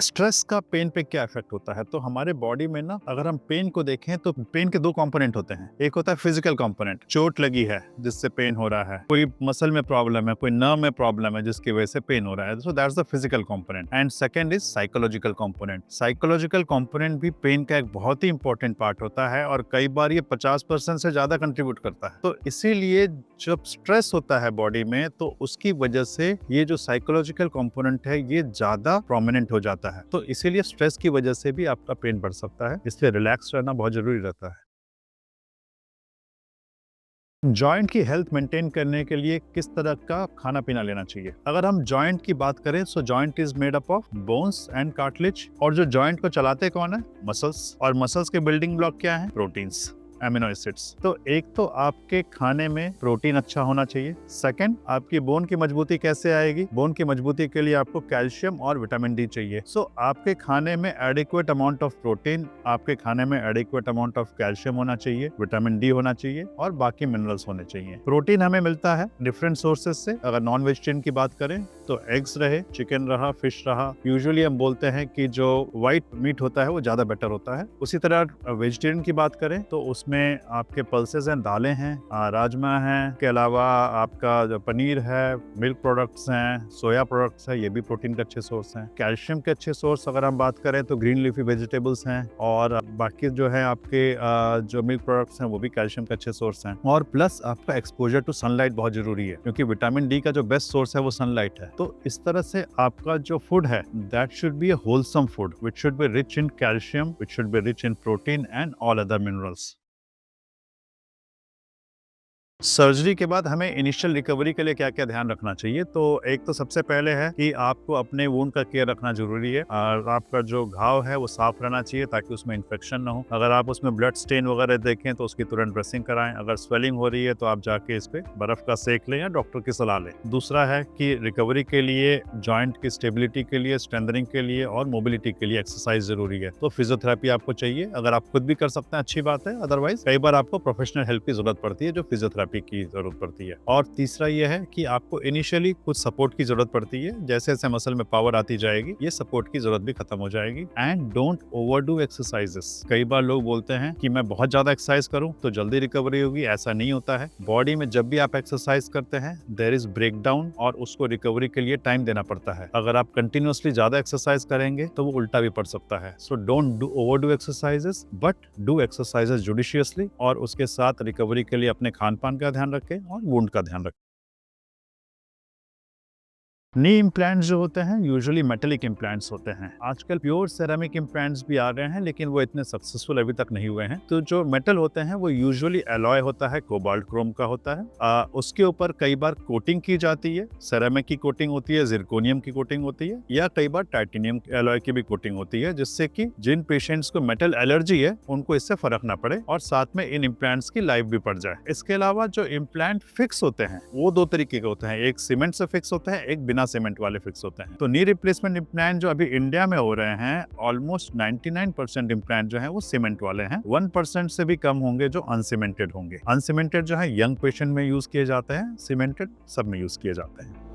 Stress का pen पे क्या इफेक्ट होता है? तो हमारे बॉडी में ना अगर हम पेन को देखें तो पेन के दो कंपोनेंट होते हैं। एक होता है फिजिकल कंपोनेंट, चोट लगी है जिससे पेन हो रहा है, कोई मसल में प्रॉब्लम है, कोई नर्व में प्रॉब्लम है जिसकी वजह से पेन हो रहा है, so that's the physical component. And second is psychological component. Psychological component भी पेन का एक बहुत ही इंपॉर्टेंट पार्ट होता है और कई बार ये 50% से ज्यादा कंट्रीब्यूट करता है। तो इसीलिए जब स्ट्रेस होता है बॉडी में तो उसकी वजह से ये जो साइकोलॉजिकल कंपोनेंट है ये ज्यादा प्रोमिनेंट हो जाता है। तो इसीलिए स्ट्रेस की वजह से भी आपका पेन बढ़ सकता है, इसलिए रिलैक्स रहना बहुत जरूरी रहता है। जॉइंट की हेल्थ मेंटेन करने के लिए किस तरह का खाना पीना लेना चाहिए? अगर हम जॉइंट की बात करें so joint is made up of bones and cartilage, और जो जॉइंट को चलाते कौन है? मसल्स। और मसल्स के बिल्डिंग ब्लॉक क्या है? Proteins, amino acids. तो एक तो आपके खाने में प्रोटीन अच्छा होना चाहिए। सेकंड, आपकी बोन की मजबूती कैसे आएगी? बोन की मजबूती के लिए आपको कैल्शियम और विटामिन डी चाहिए। सो आपके खाने में एडिक्वेट अमाउंट ऑफ प्रोटीन, आपके खाने में एडिक्वेट अमाउंट ऑफ कैल्शियम होना चाहिए, विटामिन डी होना चाहिए और बाकी मिनरल्स होने चाहिए। प्रोटीन हमें मिलता है डिफरेंट सोर्सेज से। अगर नॉन वेजिटेरियन की बात करें तो एग्स रहे, चिकन रहा, फिश रहा। यूजुअली हम बोलते हैं कि जो व्हाइट मीट होता है वो ज्यादा बेटर होता है। उसी तरह वेजिटेरियन की बात करें तो उसमें आपके पल्सेस हैं, दालें हैं, राजमा हैं, के अलावा आपका जो पनीर है, मिल्क प्रोडक्ट्स हैं, सोया प्रोडक्ट्स है, ये भी प्रोटीन के अच्छे सोर्स हैं। कैल्शियम के अच्छे सोर्स अगर हम बात करें तो ग्रीन लीफी वेजिटेबल्स हैं, और बाकी जो है आपके जो मिल्क प्रोडक्ट्स हैं वो भी कैल्शियम के अच्छे सोर्स हैं। और प्लस आपका एक्सपोजर टू सनलाइट बहुत जरूरी है, क्योंकि विटामिन डी का जो बेस्ट सोर्स है वो सनलाइट है। तो इस तरह से आपका जो फूड है that should be a wholesome food which should be rich in calcium, which should be rich in protein and all other minerals. Surgery के बाद हमें इनिशियल रिकवरी के लिए क्या क्या ध्यान रखना चाहिए? तो एक तो सबसे पहले है कि आपको अपने वुंड का केयर रखना जरूरी है, और आपका जो घाव है वो साफ रहना चाहिए ताकि उसमें इन्फेक्शन ना हो। अगर आप उसमें ब्लड स्टेन वगैरह देखें तो उसकी तुरंत ड्रेसिंग कराएं। अगर स्वेलिंग हो रही है तो आप जाके इस पे बर्फ का सेक लें या डॉक्टर की सलाह लें। दूसरा है कि रिकवरी के लिए, जॉइंट की स्टेबिलिटी के लिए, स्ट्रेंथनिंग के लिए और मोबिलिटी के लिए एक्सरसाइज जरूरी है। तो फिजियोथेरेपी आपको चाहिए। अगर आप खुद भी कर सकते हैं अच्छी बात है, अदरवाइज कई बार आपको प्रोफेशनल हेल्प की जरूरत पड़ती है, जो फिजियोथेरेपी की जरूरत पड़ती है। और तीसरा यह है कि आपको इनिशियली कुछ सपोर्ट की जरूरत पड़ती है। जैसे जैसे मसल में पावर आती जाएगी ये सपोर्ट की जरूरत भी खत्म हो जाएगी। And don't overdo exercises. कई बार लोग बोलते हैं कि मैं बहुत ज्यादा एक्सरसाइज करूं तो जल्दी रिकवरी होगी, ऐसा नहीं होता है। बॉडी में जब भी आप एक्सरसाइज करते हैं देयर इज ब्रेकडाउन, और उसको रिकवरी के लिए टाइम देना पड़ता है। अगर आप कंटिन्यूअसली ज्यादा एक्सरसाइज करेंगे तो वो उल्टा भी पड़ सकता है। So don't do overdo exercises, but do exercises judiciously, और उसके साथ रिकवरी के लिए अपने खान पान का ध्यान रखें और वुंड का ध्यान रखें। नी इम्प्लांट्स जो होते हैं यूजुअली मेटेलिक इम्प्लांट्स होते हैं। आजकल प्योर सेरामिक इम्प्लांट्स भी आ रहे हैं, लेकिन वो इतने सक्सेसफुल अभी तक नहीं हुए हैं। तो जो मेटल होते हैं वो यूजुअली एलॉय होता है, कोबाल्ट क्रोम का होता है। उसके ऊपर कई बार कोटिंग की जाती है। सेरामिक की कोटिंग होती है, जिरकोनियम की कोटिंग होती है, या कई बार टाइटेनियम एलॉय की भी कोटिंग होती है, जिससे कि जिन पेशेंट्स को मेटल एलर्जी है उनको इससे फर्क ना पड़े और साथ में इन इम्प्लांट्स की लाइफ भी बढ़ जाए। इसके अलावा जो इम्प्लांट फिक्स होते हैं वो दो तरीके के होते हैं, एक सीमेंट से फिक्स होता है, एक बिना सीमेंट वाले फिक्स होते हैं। तो नी रिप्लेसमेंट इम्प्लांट जो अभी इंडिया में हो रहे हैं, ऑलमोस्ट 99% इम्प्लांट जो है वो सीमेंट वाले हैं। 1% से भी कम होंगे जो अनसीमेंटेड होंगे। अनसीमेंटेड जो है यंग पेशेंट में यूज किए जाते हैं, सीमेंटेड सब में यूज किए जाते हैं।